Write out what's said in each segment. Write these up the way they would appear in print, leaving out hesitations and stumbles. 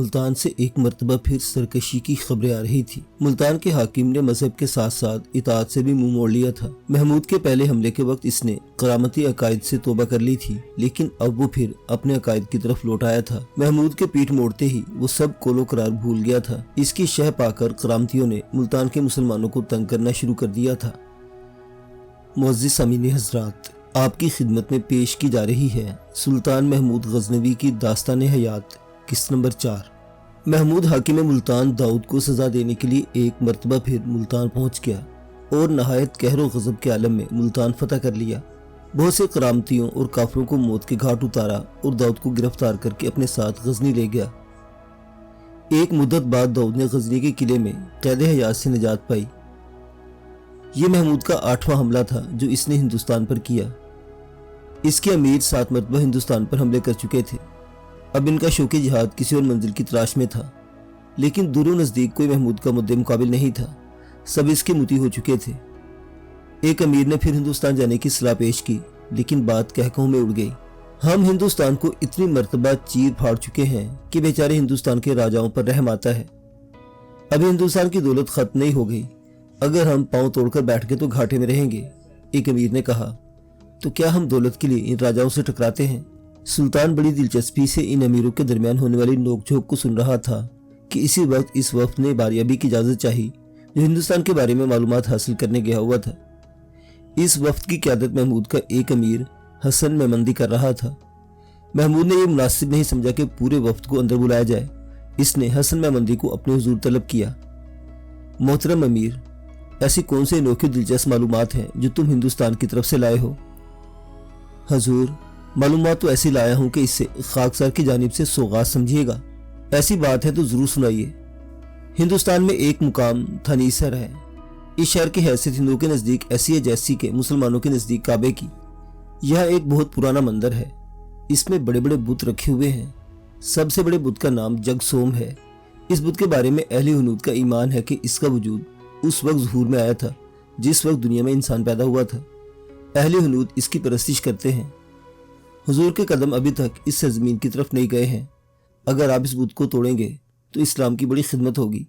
ملتان سے ایک مرتبہ پھر سرکشی کی خبریں آ رہی تھی۔ ملتان کے حاکم نے مذہب کے ساتھ ساتھ اطاعت سے بھی منہ موڑ لیا تھا۔ محمود کے پہلے حملے کے وقت اس نے کرامتی عقائد سے توبہ کر لی تھی، لیکن اب وہ پھر اپنے عقائد کی طرف لوٹ آیا تھا۔ محمود کے پیٹ موڑتے ہی وہ سب کولو قرار بھول گیا تھا۔ اس کی شہ پا کر کرامتیوں نے ملتان کے مسلمانوں کو تنگ کرنا شروع کر دیا تھا۔ معزز سامعین حضرات، آپ کی خدمت میں پیش کی جا رہی ہے سلطان محمود غزنوی کی داستان حیات قسط نمبر 4۔ محمود حاکم ملتان داؤد کو سزا دینے کے لیے ایک مرتبہ پھر ملتان پہنچ گیا اور نہایت قہر و غضب کے عالم میں ملتان فتح کر لیا۔ بہت سے کرامتیوں اور کافروں کو موت کے گھاٹ اتارا اور داؤد کو گرفتار کر کے اپنے ساتھ غزنی لے گیا۔ ایک مدت بعد داؤد نے غزنی کے قلعے میں قید حیات سے نجات پائی۔ یہ محمود کا 8واں حملہ تھا جو اس نے ہندوستان پر کیا۔ اس کے امیر 7 مرتبہ ہندوستان پر حملے کر چکے تھے۔ اب ان کا شوق جہاد کسی اور منزل کی تلاش میں تھا، لیکن دور و نزدیک کوئی محمود کا مد مقابل نہیں تھا۔ سب اس کے مطیع ہو چکے تھے۔ ایک امیر نے پھر ہندوستان جانے کی صلاح پیش کی، لیکن بات کہہ کہوں میں اڑ گئی۔ ہم ہندوستان کو اتنی مرتبہ چیر پھاڑ چکے ہیں کہ بیچارے ہندوستان کے راجاؤں پر رحم آتا ہے۔ ابھی ہندوستان کی دولت ختم نہیں ہو گئی، اگر ہم پاؤں توڑ کر بیٹھ گئے تو گھاٹے میں رہیں گے۔ ایک امیر نے کہا، تو کیا ہم دولت کے لیے ان راجاؤں سے ٹکراتے ہیں؟ سلطان بڑی دلچسپی سے ان امیروں کے درمیان ہونے والی نوک جھوک کو سن رہا تھا کہ اسی وقت اس وفد نے باریابی کی اجازت چاہی جو ہندوستان کے بارے میں معلومات حاصل کرنے گیا ہوا تھا۔ اس وفد کی قیادت محمود کا ایک امیر حسن میمندی کر رہا تھا۔ محمود نے یہ مناسب نہیں سمجھا کہ پورے وفد کو اندر بلایا جائے۔ اس نے حسن میمندی کو اپنے حضور طلب کیا۔ محترم امیر، ایسی کون سے انوکھی دلچسپ معلومات ہیں جو تم ہندوستان کی طرف سے لائے ہو؟ حضور، معلومات تو ایسی لایا ہوں کہ اس سے خاکسار کی جانب سے سوغات سمجھیے گا۔ ایسی بات ہے تو ضرور سنائیے۔ ہندوستان میں ایک مقام تھانیسر ہے۔ اس شہر کی حیثیت ہندوؤں کے نزدیک ایسی ہے جیسی کہ مسلمانوں کے نزدیک کعبے کی۔ یہاں ایک بہت پرانا مندر ہے، اس میں بڑے بڑے بت رکھے ہوئے ہیں۔ سب سے بڑے بت کا نام جگ سوم ہے۔ اس بت کے بارے میں اہل ہنود کا ایمان ہے کہ اس کا وجود اس وقت ظہور میں آیا تھا جس وقت دنیا میں انسان پیدا ہوا تھا۔ اہل ہنود اس کی پرستش کرتے ہیں۔ حضور کے قدم ابھی تک اس سرزمین کی طرف نہیں گئے ہیں۔ اگر آپ اس بت کو توڑیں گے تو اسلام کی بڑی خدمت ہوگی۔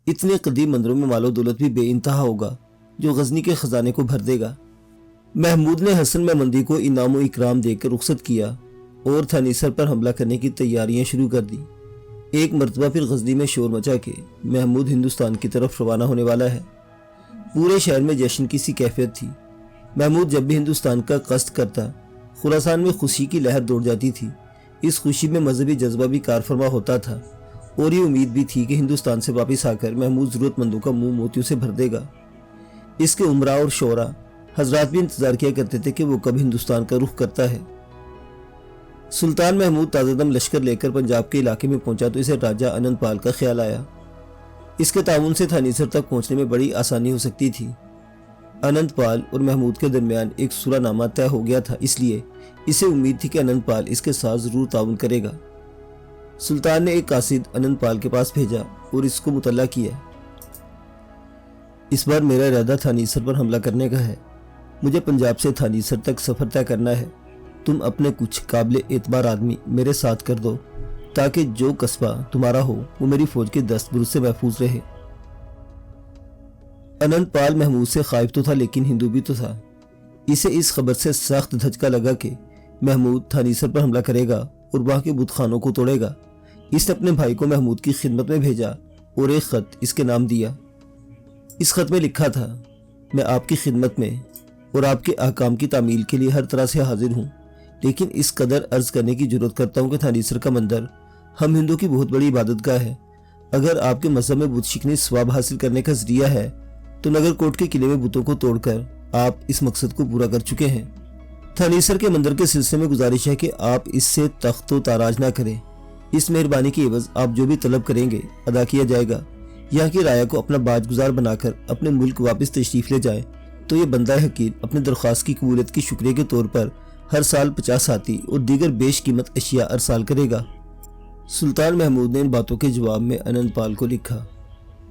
اتنے قدیم مندروں میں مال و دولت بھی بے انتہا ہوگا جو غزنی کے خزانے کو بھر دے گا۔ محمود نے حسن میمندی کو انعام و اکرام دے کر رخصت کیا اور تھانیسر پر حملہ کرنے کی تیاریاں شروع کر دی۔ ایک مرتبہ پھر غزنی میں شور مچا کے محمود ہندوستان کی طرف روانہ ہونے والا ہے۔ پورے شہر میں جشن کی سی کیفیت تھی۔ محمود جب بھی ہندوستان کا قصد کرتا، خراسان میں خوشی کی لہر دوڑ جاتی تھی۔ اس خوشی میں مذہبی جذبہ بھی کارفرما ہوتا تھا اور یہ امید بھی تھی کہ ہندوستان سے واپس آ کر محمود ضرورت مندوں کا منہ موتیوں سے بھر دے گا۔ اس کے عمراء اور شعراء حضرات بھی انتظار کیا کرتے تھے کہ وہ کب ہندوستان کا رخ کرتا ہے۔ سلطان محمود تازہ دم لشکر لے کر پنجاب کے علاقے میں پہنچا تو اسے راجہ انند پال کا خیال آیا۔ اس کے تعاون سے تھانیسر تک پہنچنے میں بڑی آسانی ہو سکتی تھی۔ انند پال اور محمود کے درمیان ایک صلح نامہ طے ہو گیا تھا، اس لیے اسے امید تھی کہ انند پال اس کے ساتھ ضرور تعاون کرے گا۔ سلطان نے ایک قاصد انند پال کے پاس بھیجا اور اس کو مطلع کیا، اس بار میرا ارادہ تھانیسر پر حملہ کرنے کا ہے۔ مجھے پنجاب سے تھانیسر تک سفر طے کرنا ہے۔ تم اپنے کچھ قابل اعتبار آدمی میرے ساتھ کر دو تاکہ جو قصبہ تمہارا ہو وہ میری فوج کے دستبرد سے محفوظ رہے۔ انند پال محمود سے خائف تو تھا لیکن ہندو بھی تو تھا۔ اسے اس خبر سے سخت دھچکا لگا کہ محمود تھانیسر پر حملہ کرے گا اور وہاں کے بت خانوں کو توڑے گا۔ اس نے اپنے بھائی کو محمود کی خدمت میں بھیجا اور ایک خط اس کے نام دیا۔ اس خط میں لکھا تھا، میں آپ کی خدمت میں اور آپ کے احکام کی تعمیل کے لیے ہر طرح سے حاضر ہوں، لیکن اس قدر عرض کرنے کی ضرورت کرتا ہوں کہ تھانیسر کا مندر ہم ہندو کی بہت بڑی عبادت گاہ ہے۔ اگر آپ کے مذہب میں بت شکنی ثواب حاصل کرنے کا ذریعہ ہے تو نگر کوٹ کے قلعے میں بتوں کو توڑ کر آپ اس مقصد کو پورا کر چکے ہیں۔ تھانیسر کے مندر کے سلسلے میں گزارش ہے کہ آپ اس سے تخت و تاراج نہ کریں۔ اس مہربانی کی عوض آپ جو بھی طلب کریں گے ادا کیا جائے گا۔ یہاں کی رعایا کو اپنا باج گزار بنا کر اپنے ملک واپس تشریف لے جائیں تو یہ بندہ حقیر اپنی درخواست کی قبولیت کی شکریہ کے طور پر ہر سال 50 ہاتھی اور دیگر بیش قیمت اشیاء ارسال کرے گا۔ سلطان محمود نے ان باتوں کے جواب میں انند پال کو لکھا،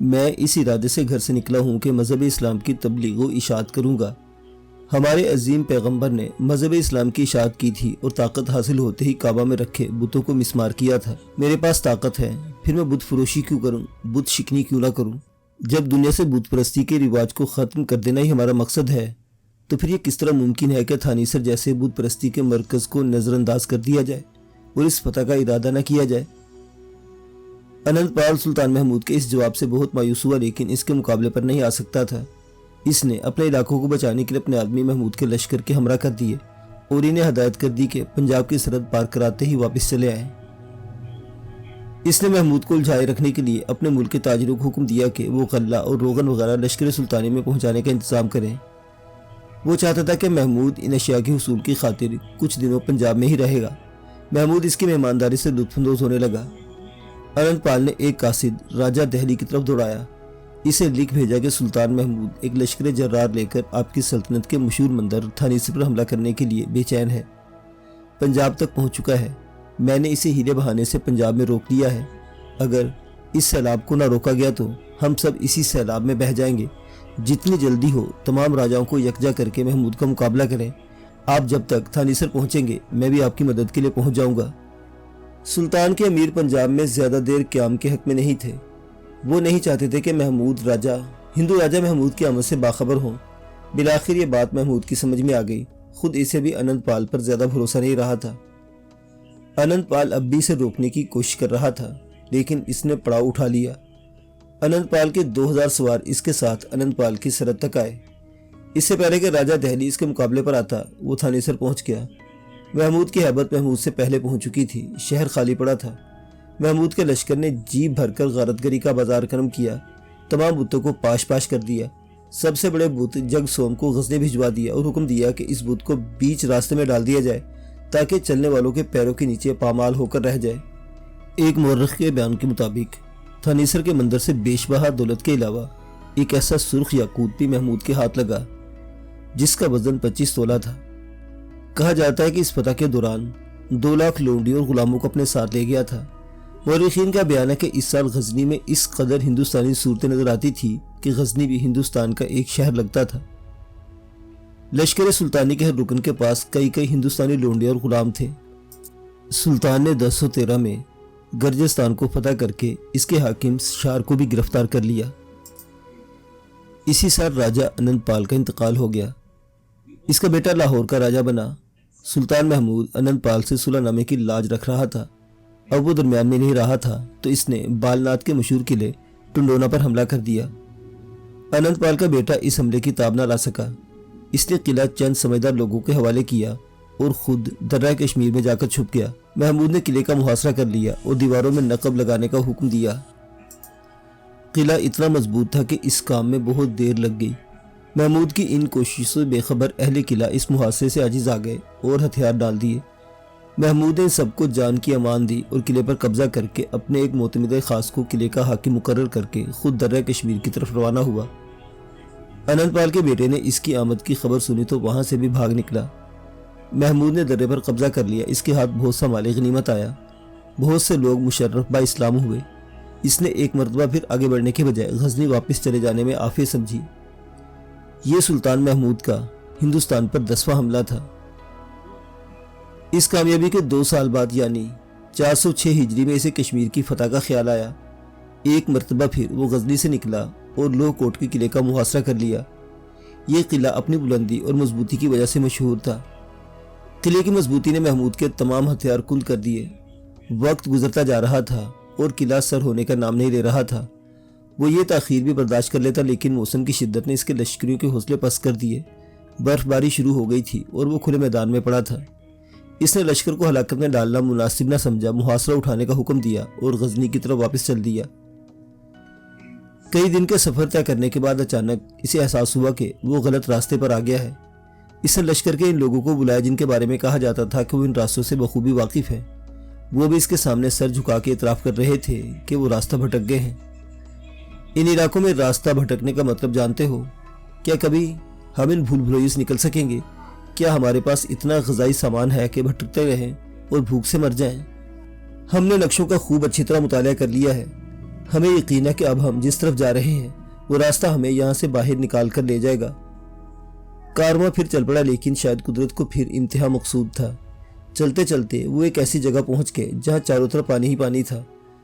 میں اس ارادے سے گھر سے نکلا ہوں کہ مذہب اسلام کی تبلیغ و اشاعت کروں گا۔ ہمارے عظیم پیغمبر نے مذہب اسلام کی اشاعت کی تھی اور طاقت حاصل ہوتے ہی کعبہ میں رکھے بتوں کو مسمار کیا تھا۔ میرے پاس طاقت ہے، پھر میں بت فروشی کیوں کروں، بت شکنی کیوں نہ کروں؟ جب دنیا سے بت پرستی کے رواج کو ختم کر دینا ہی ہمارا مقصد ہے تو پھر یہ کس طرح ممکن ہے کہ تھانیسر جیسے بت پرستی کے مرکز کو نظر انداز کر دیا جائے اور اس فتح کا ارادہ نہ کیا جائے؟ انند پال سلطان محمود کے اس جواب سے بہت مایوس ہوا، لیکن اس کے مقابلے پر نہیں آ سکتا تھا۔ اس نے اپنے علاقوں کو بچانے کے لیے اپنے آدمی محمود کے لشکر کے ہمراہ کر دیے اور انہیں ہدایت کر دی کہ پنجاب کی سرحد پار کراتے ہی واپس چلے آئیں۔ اس نے محمود کو الجھائے رکھنے کے لیے اپنے ملک کے تاجروں کو حکم دیا کہ وہ غلہ اور روغن وغیرہ لشکر سلطانی میں پہنچانے کا انتظام کریں۔ وہ چاہتا تھا کہ محمود ان اشیاء کے حصول کی خاطر کچھ دنوں پنجاب میں ہی رہے گا۔ محمود اس کی مہمانداری سے لطف اندوز ہونے لگا۔ انند پال نے ایک قاصد راجہ دہلی کی طرف دوڑایا، اسے لکھ بھیجا کہ سلطان محمود ایک لشکر جرار لے کر آپ کی سلطنت کے مشہور مندر تھانیسر پر حملہ کرنے کے لیے بے چین ہے، پنجاب تک پہنچ چکا ہے۔ میں نے اسے ہیلے بہانے سے پنجاب میں روک لیا ہے، اگر اس سیلاب کو نہ روکا گیا تو ہم سب اسی سیلاب میں بہہ جائیں گے۔ جتنی جلدی ہو تمام راجاؤں کو یکجا کر کے محمود کا مقابلہ کریں۔ آپ جب تک تھانیسر پہنچیں گے میں بھی آپ کی مدد کے لیے پہنچ جاؤں گا۔ سلطان کے امیر پنجاب میں زیادہ دیر قیام کے حق میں نہیں تھے۔ وہ نہیں چاہتے تھے کہ ہندو راجہ محمود کی آمد سے باخبر ہوں۔ بالآخر یہ بات محمود کی سمجھ میں آ گئی، خود اسے بھی انند پال پر زیادہ بھروسہ نہیں رہا تھا۔ انند پال اب بھی اسے روکنے کی کوشش کر رہا تھا، لیکن اس نے پڑاؤ اٹھا لیا۔ انند پال کے 2000 سوار اس کے ساتھ انند پال کی سرحد تک آئے۔ اس سے پہلے کہ راجہ دہلی اس کے مقابلے پر آتا وہ تھانیسر پہنچ گیا۔ محمود کی ہیبت محمود سے پہلے پہنچ چکی تھی، شہر خالی پڑا تھا۔ محمود کے لشکر نے جیب بھر کر غارت گری کا بازار کرم کیا، تمام بتوں کو پاش پاش کر دیا۔ سب سے بڑے بت جگ سوم کو غزنی بھجوا دیا اور حکم دیا کہ اس بت کو بیچ راستے میں ڈال دیا جائے تاکہ چلنے والوں کے پیروں کے نیچے پامال ہو کر رہ جائے۔ ایک مورخ کے بیان کے مطابق تھانیسر کے مندر سے بیش بہا دولت کے علاوہ ایک ایسا سرخ یاقوت بھی محمود کے ہاتھ لگا جس کا وزن 25 تولہ تھا۔ کہا جاتا ہے کہ اس فتح کے دوران 2 لاکھ لونڈی اور غلاموں کو اپنے ساتھ لے گیا تھا۔ مورخین کا بیان ہے کہ اس سال غزنی میں اس قدر ہندوستانی صورتیں نظر آتی تھی کہ غزنی بھی ہندوستان کا ایک شہر لگتا تھا۔ لشکر سلطانی کے ہر رکن کے پاس کئی ہندوستانی لونڈے اور غلام تھے۔ سلطان نے 1013 میں گرجستان کو فتح کر کے اس کے حاکم شار کو بھی گرفتار کر لیا۔ اسی سال راجہ انند پال کا انتقال ہو گیا، اس کا بیٹا لاہور کا راجہ بنا۔ سلطان محمود انند پال سے صلح نامے کی لاج رکھ رہا تھا، اب وہ درمیان میں نہیں رہا تھا تو اس نے بالناد کے مشہور قلعے ٹنڈونا پر حملہ کر دیا۔ انند پال کا بیٹا اس حملے کی تاب نہ لا سکا، اس نے قلعہ چند سمجھدار لوگوں کے حوالے کیا اور خود درہ کشمیر میں جا کر چھپ گیا۔ محمود نے قلعے کا محاصرہ کر لیا اور دیواروں میں نقب لگانے کا حکم دیا۔ قلعہ اتنا مضبوط تھا کہ اس کام میں بہت دیر لگ گئی۔ محمود کی ان کوششوں سے بے خبر اہل قلعہ اس محاصرے سے عاجز آ گئے اور ہتھیار ڈال دیے۔ محمود نے سب کو جان کی امان دی اور قلعے پر قبضہ کر کے اپنے ایک معتمد خاص کو قلعے کا حاکم مقرر کر کے خود درہ کشمیر کی طرف روانہ ہوا۔ انند پال کے بیٹے نے اس کی آمد کی خبر سنی تو وہاں سے بھی بھاگ نکلا۔ محمود نے درے پر قبضہ کر لیا، اس کے ہاتھ بہت سا مال غنیمت آیا، بہت سے لوگ مشرف با اسلام ہوئے۔ اس نے ایک مرتبہ پھر آگے بڑھنے کے بجائے غزنی واپس چلے جانے میں عافیت سمجھی۔ یہ سلطان محمود کا ہندوستان پر 10واں حملہ تھا۔ اس کامیابی کے 2 سال بعد یعنی 406 ہجری میں اسے کشمیر کی فتح کا خیال آیا۔ ایک مرتبہ پھر وہ غزنی سے نکلا اور لوہ کوٹ کے قلعے کا محاصرہ کر لیا۔ یہ قلعہ اپنی بلندی اور مضبوطی کی وجہ سے مشہور تھا۔ قلعے کی مضبوطی نے محمود کے تمام ہتھیار کل کر دیے۔ وقت گزرتا جا رہا تھا اور قلعہ سر ہونے کا نام نہیں لے رہا تھا۔ وہ یہ تاخیر بھی برداشت کر لیتا، لیکن موسم کی شدت نے اس کے لشکریوں کے حوصلے پست کر دیے۔ برف باری شروع ہو گئی تھی اور وہ کھلے میدان میں پڑا تھا۔ اس نے لشکر کو ہلاکت میں ڈالنا مناسب نہ سمجھا، محاصرہ اٹھانے کا حکم دیا اور غزنی کی طرف واپس چل دیا۔ کئی دن کے سفر طے کرنے کے بعد اچانک اسے احساس ہوا کہ وہ غلط راستے پر آ گیا ہے۔ اس نے لشکر کے ان لوگوں کو بلایا جن کے بارے میں کہا جاتا تھا کہ وہ ان راستوں سے بخوبی واقف ہیں۔ وہ بھی اس کے سامنے سر جھکا کے اعتراف کر رہے تھے کہ وہ راستہ بھٹک گئے ہیں۔ ان علاقوں میں راستہ بھٹکنے کا مطلب جانتے ہو؟ کیا کبھی ہم ان بھول بھلائیوں سے نکل سکیں گے؟ کیا ہمارے پاس اتنا غذائی سامان ہے کہ بھٹکتے رہیں اور بھوک سے مر جائیں؟ ہم نے نقشوں کا خوب اچھی طرح مطالعہ کر لیا ہے، ہمیں یقین ہے کہ اب ہم جس طرف جا رہے ہیں وہ راستہ ہمیں یہاں سے باہر نکال کر لے جائے گا۔ کارواں پھر چل پڑا، لیکن شاید قدرت کو پھر انتہا مقصود تھا۔ چلتے چلتے وہ ایک ایسی جگہ پہنچ گئے جہاں چاروں طرف پانی ہی پانی تھا۔